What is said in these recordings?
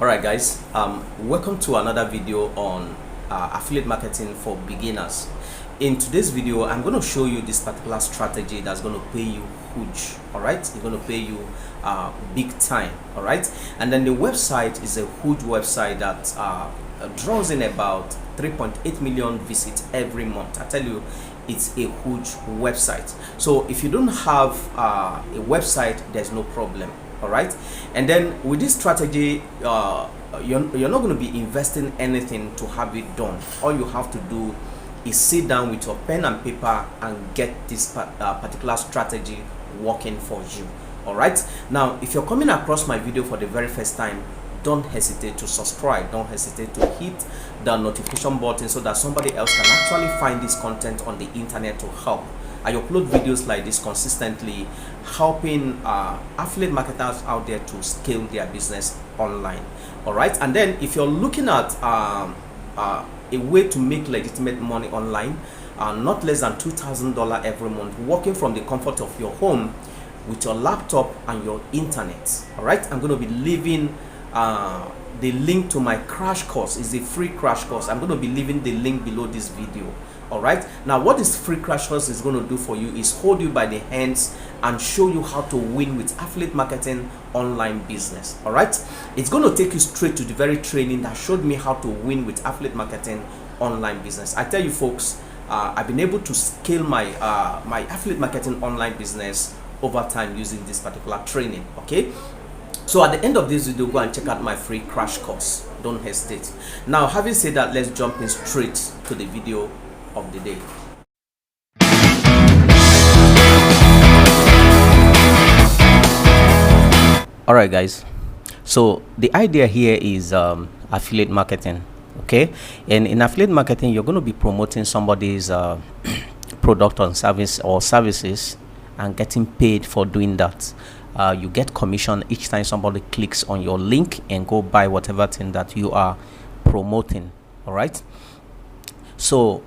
Alright guys, welcome to another video on affiliate marketing for beginners. In today's video, I'm going to show you this particular strategy that's going to pay you huge. Alright, it's going to pay you big time. Alright, and then the website is a huge website that draws in about 3.8 million visits every month. I tell you, it's a huge website. So if you don't have a website, there's no problem. All right, and then with this strategy, you're not going to be investing anything to have it done. All you have to do is sit down with your pen and paper and get this particular strategy working for you. All right, now if you're coming across my video for the very first time, don't hesitate to subscribe, don't hesitate to hit the notification button so that somebody else can actually find this content on the internet to help. I upload videos like this consistently, helping affiliate marketers out there to scale their business online. All right, and then if you're looking at a way to make legitimate money online, not less than $2,000 every month, working from the comfort of your home with your laptop and your internet. All right, I'm going to be leaving the link to my crash course. Is a free crash course. I'm going to be leaving the link below this video. All right, now what this free crash course is going to do for you is hold you by the hands and show you how to win with affiliate marketing online business. All right, it's going to take you straight to the very training that showed me how to win with affiliate marketing online business. I tell you folks, I've been able to scale my my affiliate marketing online business over time using this particular training. Okay, so at the end of this video, go and check out my free crash course. Don't hesitate. Now, having said that, let's jump in straight to the video of the day. All right guys, so the idea here is affiliate marketing. Okay, and in affiliate marketing, you're going to be promoting somebody's product or services and getting paid for doing that. You get commission each time somebody clicks on your link and go buy whatever thing that you are promoting. All right, so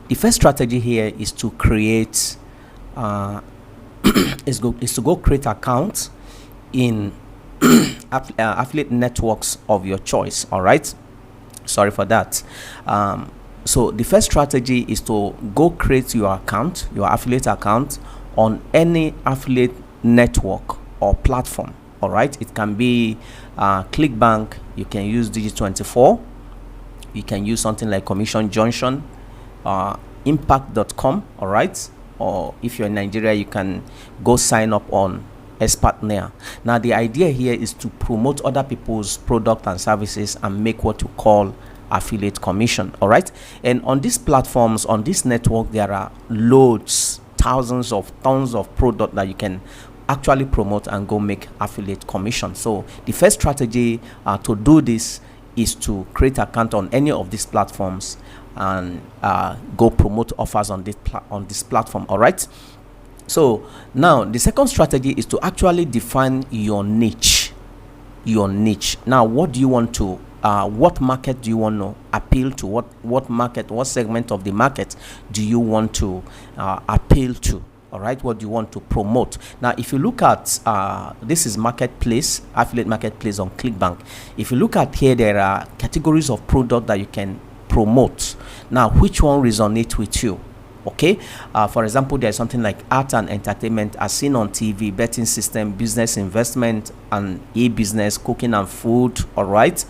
the first strategy here is to create is to go create accounts in affiliate networks of your choice. All right, sorry for that. So the first strategy is to go create your account, your affiliate account, on any affiliate network or platform. All right, it can be ClickBank, you can use Digi24, you can use something like Commission Junction, impact.com. all right, or if you're in Nigeria, you can go sign up on Xpartner. Now the idea here is to promote other people's product and services and make what you call affiliate commission. All right, and on these platforms, on this network, there are loads, thousands of tons of product that you can actually promote and go make affiliate commission. So the first strategy to do this is to create an account on any of these platforms and go promote offers on this platform. All right, so now the second strategy is to actually define your niche. Now, what do you want to what market do you want to appeal to? What segment of the market do you want to appeal to? All right, what do you want to promote? Now, if you look at this is marketplace, affiliate marketplace on ClickBank. If you look at here, there are categories of product that you can promote. Now, which one resonates with you? Okay, for example, there's something like art and entertainment as seen on TV, betting system, business investment and e-business, cooking and food. All right,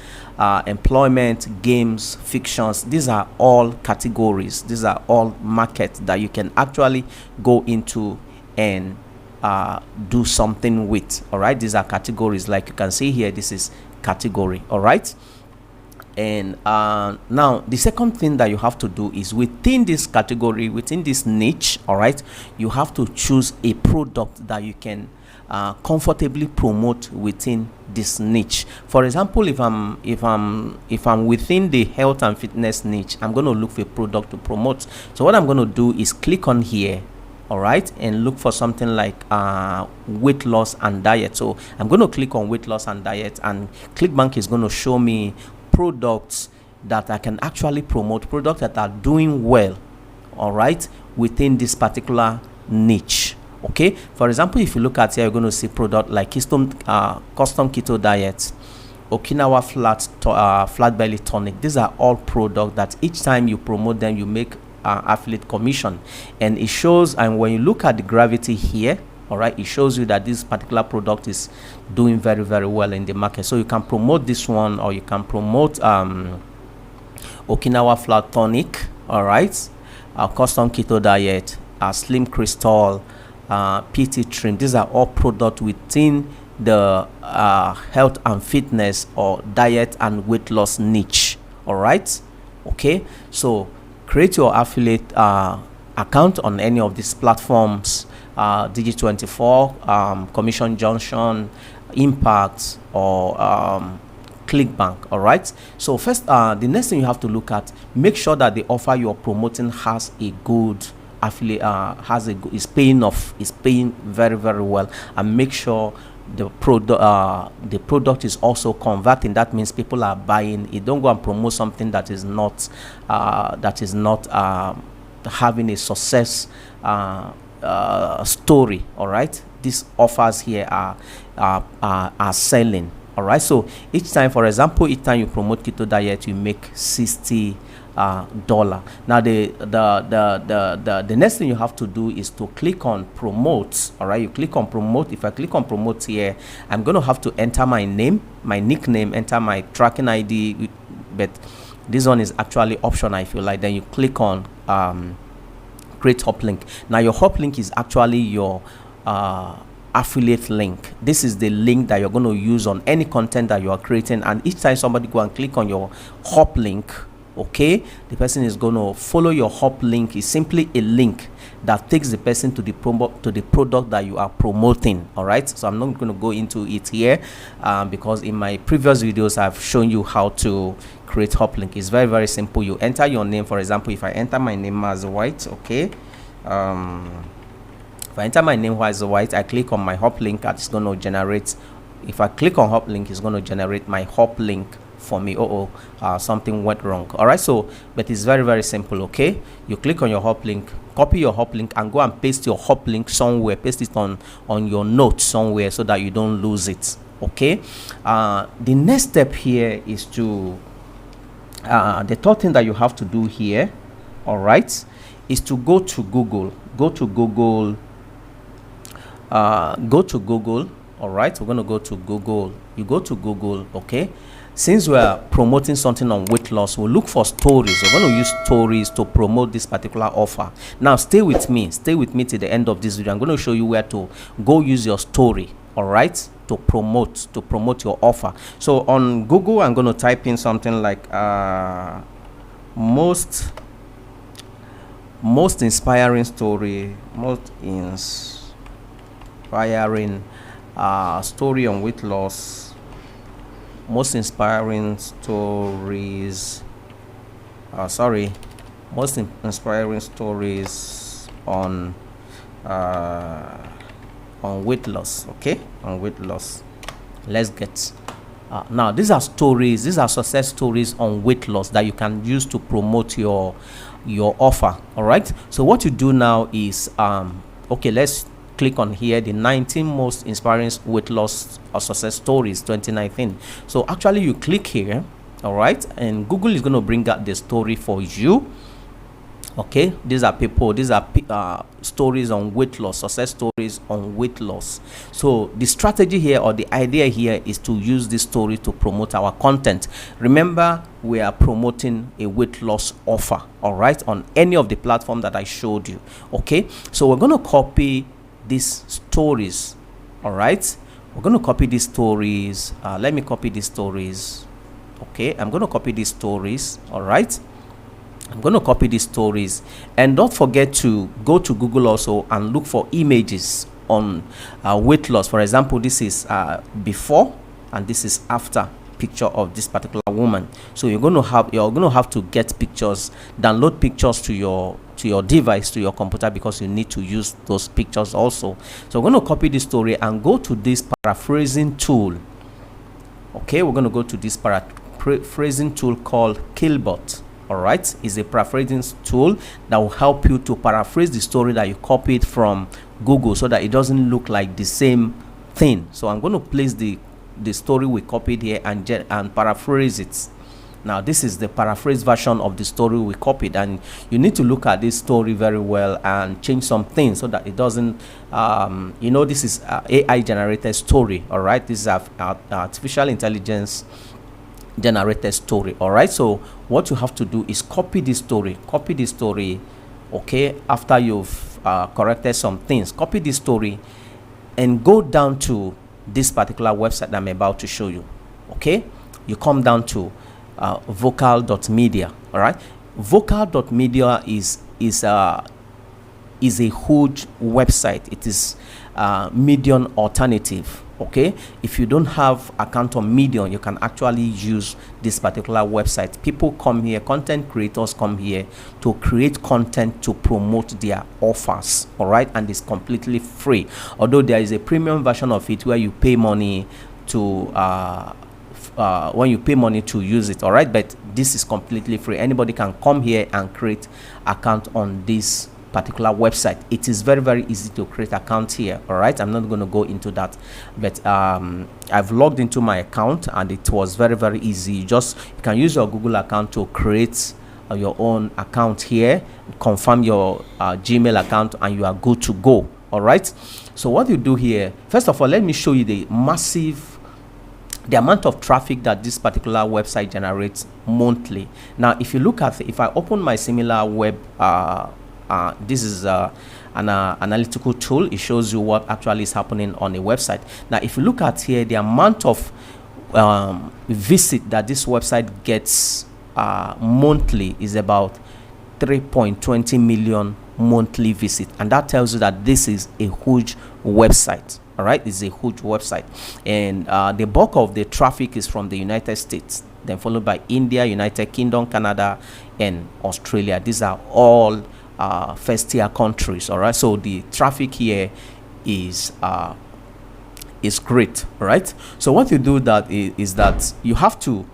employment, games, fictions. These are all categories, these are all markets that you can actually go into and do something with. All right, these are categories, like you can see here, this is category. All right, and now the second thing that you have to do is within this category, within this niche, all right, you have to choose a product that you can comfortably promote within this niche. For example, if I'm within the health and fitness niche, I'm going to look for a product to promote. So what I'm going to do is click on here, all right, and look for something like weight loss and diet. So I'm going to click on weight loss and diet, and ClickBank is going to show me products that I can actually promote, products that are doing well, all right, within this particular niche. Okay, for example, if you look at here, you're going to see product like custom keto diet, Okinawa flat belly tonic. These are all products that each time you promote them, you make affiliate commission, and it shows. And when you look at the gravity here, all right, it shows you that this particular product is doing very, very well in the market. So you can promote this one, or you can promote Okinawa flat tonic, all right, custom keto diet, slim crystal, PT trim. These are all products within the health and fitness or diet and weight loss niche. All right, okay, so create your affiliate account on any of these platforms, Digi24, Commission Junction, Impact, or ClickBank. All right, so first, the next thing you have to look at, make sure that the offer you're promoting has a good affiliate, is paying off, is paying very, very well, and make sure the product is also converting. That means people are buying it. Don't go and promote something that is not having a success story. All right, these offers here are selling. All right, so each time, for example, each time you promote keto diet, you make $60. Now the next thing you have to do is to click on promote. All right, you click on promote. If I click on promote here, I'm going to have to enter my name, my nickname, enter my tracking ID, but this one is actually optional if you like. Then you click on create hop link. Now your hop link is actually your affiliate link. This is the link that you're going to use on any content that you are creating, and each time somebody go and click on your hop link, okay, the person is going to follow your hop link. Is simply a link that takes the person to the product that you are promoting. All right, so I'm not going to go into it here because in my previous videos I've shown you how to create hop link. It's very, very simple. You enter your name. For example, if I enter my name as White, okay, if I enter my name as White, I click on my hop link, and it's going to generate. If I click on hop link, it's going to generate my hop link for me. Something went wrong. All right, so but it's very, very simple. Okay, you click on your hop link, copy your hop link, and go and paste your hop link somewhere. Paste it on your notes somewhere so that you don't lose it. Okay, the next step here is to the third thing that you have to do here, all right, is to go to Google. All right, we're going to go to Google. You go to Google. Okay, since we are promoting something on weight loss, we'll look for stories. We're going to use stories to promote this particular offer. Now stay with me till the end of this video. I'm going to show you where to go use your story, all right, to promote your offer. So on Google, I'm going to type in something like most inspiring story, story on weight loss, most inspiring stories on weight loss. Okay, on weight loss. Let's get now these are success stories on weight loss that you can use to promote your offer. All right, so what you do now is okay, let's click on here, the 19 most inspiring weight loss or success stories 2019. So actually you click here, all right, and Google is going to bring out the story for you. Okay, these are stories on weight loss, success stories on weight loss. So the strategy here, or the idea here, is to use this story to promote our content. Remember, we are promoting a weight loss offer, all right, on any of the platform that I showed you. Okay, so we're going to copy these stories. All right, we're going to copy these stories. Let me copy these stories. Okay, I'm going to copy these stories. All right, I'm going to copy these stories, and don't forget to go to Google also and look for images on weight loss. For example, this is before and this is after picture of this particular woman. So you're going to have to get pictures, download pictures to your device, to your computer, because you need to use those pictures also. So we're going to copy this story and go to this paraphrasing tool. Okay, we're going to go to this paraphrasing tool called Killbot. All right, is a paraphrasing tool that will help you to paraphrase the story that you copied from Google so that it doesn't look like the same thing. So I'm going to place the story we copied here and paraphrase it. Now this is the paraphrase version of the story we copied, and you need to look at this story very well and change some things so that it doesn't you know, this is AI generated story. All right, this is artificial intelligence generated story. All right, so what you have to do is copy this story, okay, after you've corrected some things. Copy this story and go down to this particular website that I'm about to show you. Okay, you come down to vocal.media. all right, vocal.media is a huge website. It is Medium alternative. Okay, if you don't have account on Medium, you can actually use this particular website. People come here, content creators come here to create content to promote their offers. All right, and it's completely free, although there is a premium version of it where you pay money to when you pay money to use it. All right, but this is completely free. Anybody can come here and create account on this particular website. It is very, very easy to create account here. All right, I'm not going to go into that, but I've logged into my account and it was very, very easy. You can use your Google account to create your own account here, confirm your Gmail account, and you are good to go. All right, so what you do here, first of all, let me show you the amount of traffic that this particular website generates monthly. Now if you look at, if I open my similar web, this is an analytical tool. It shows you what actually is happening on a website. Now if you look at here, the amount of visit that this website gets monthly is about 3.20 million monthly visit, and that tells you that this is a huge website. All right, it's a huge website, and the bulk of the traffic is from the United States, then followed by India, United Kingdom, Canada, and Australia. These are all first tier countries. All right, so the traffic here is great. All right, so what you do is that you have to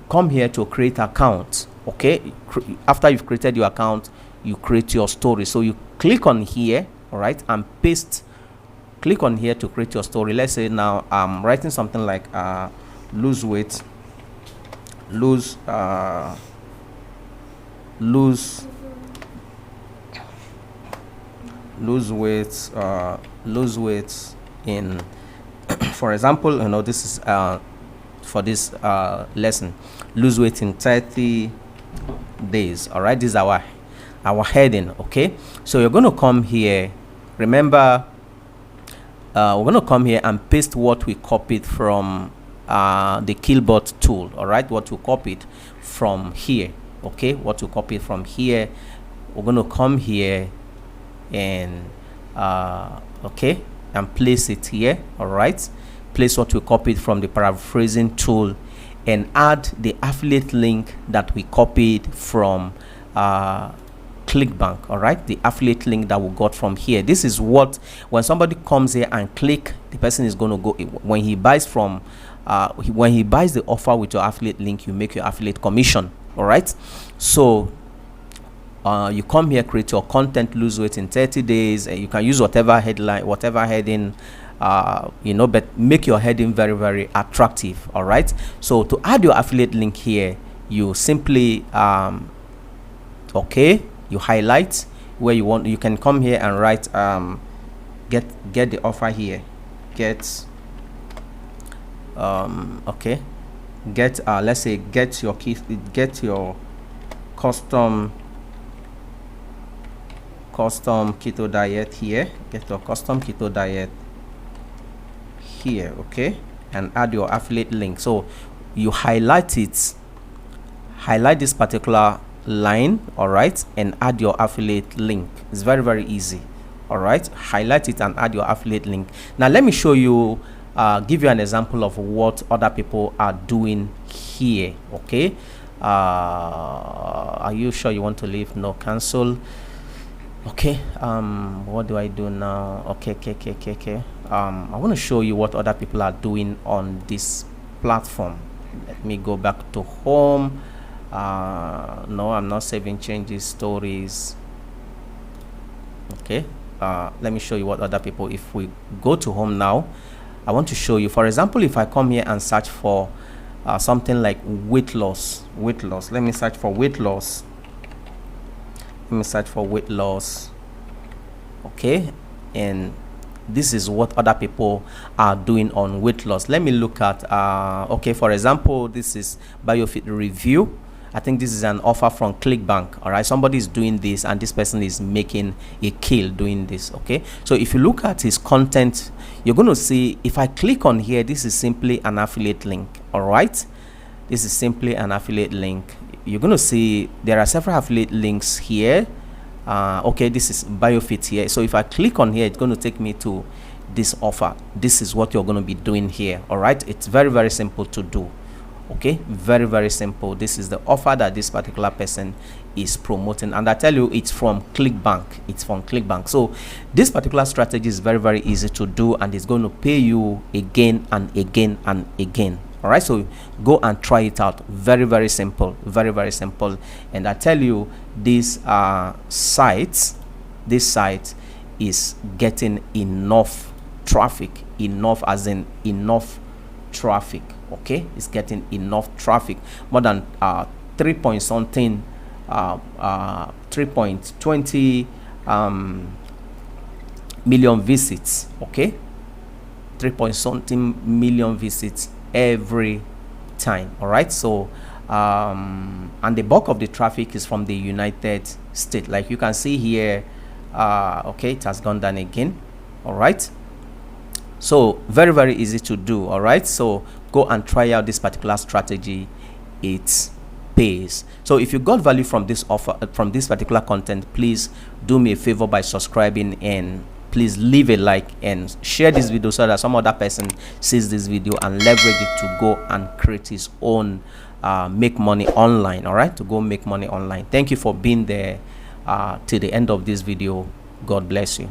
come here to create account. Okay, after you've created your account, you create your story. So you click on here, all right, and paste. Click on here to create your story. Let's say now I'm writing something like lose weight, lose weight in for example, you know, this is for this lesson, lose weight in 30 days. All right, this is our heading. Okay, so you're going to come here, remember, we're going to come here and paste what we copied from the Killbot tool. All right, what we copied from here. Okay, what we copied from here, we're going to come here and okay, and place it here. All right, place what we copied from the paraphrasing tool and add the affiliate link that we copied from ClickBank. All right, the affiliate link that we got from here. This is what, when somebody comes here and click, the person is going to go, when he buys from when he buys the offer with your affiliate link, you make your affiliate commission. All right, so you come here, create your content, lose weight in 30 days, and you can use whatever headline, whatever heading, you know, but make your heading very, very attractive. All right, so to add your affiliate link here, you simply okay, you highlight where you want. You can come here and write get the offer here, get okay, get let's say get your custom keto diet here, get your custom keto diet here. Okay, and add your affiliate link. So you highlight it, highlight this particular line, all right, and add your affiliate link. It's very, very easy. All right, highlight it and add your affiliate link. Now let me show you, give you an example of what other people are doing here. Okay, are you sure you want to leave? No, cancel. Okay, what do I do now? Okay. I want to show you what other people are doing on this platform. Let me go back to home. No, I'm not saving changes, stories. Okay, let me show you what other people. If we go to home now, I want to show you, for example, if I come here and search for something like weight loss. Let me search for weight loss. Okay, and this is what other people are doing on weight loss. Let me look at okay, for example, this is BioFit review. I think this is an offer from ClickBank. All right, somebody is doing this and this person is making a kill doing this. Okay, so if you look at his content, you're going to see, if I click on here, this is simply an affiliate link. All right, this is simply an affiliate link. You're going to see there are several affiliate links here. Okay, this is BioFit here. So if I click on here, it's going to take me to this offer. This is what you're going to be doing here. All right, it's very, very simple to do. Okay, very, very simple. This is the offer that this particular person is promoting, and I tell you, it's from ClickBank. So this particular strategy is very, very easy to do, and it's going to pay you again and again and again. All right, so go and try it out. Very, very simple, very, very simple. And I tell you, this site is getting enough traffic, traffic. Okay, it's getting enough traffic, more than 3.20 million visits. Okay, 3.something million visits every time. All right, so and the bulk of the traffic is from the United States, like you can see here. Okay, it has gone down again. All right, so very, very easy to do. All right, so go and try out this particular strategy. It pays. So if you got value from this offer, from this particular content, please do me a favor by subscribing, and please leave a like and share this video so that some other person sees this video and leverage it to go and create his own make money online. All right, to go make money online. Thank you for being there till the end of this video. God bless you.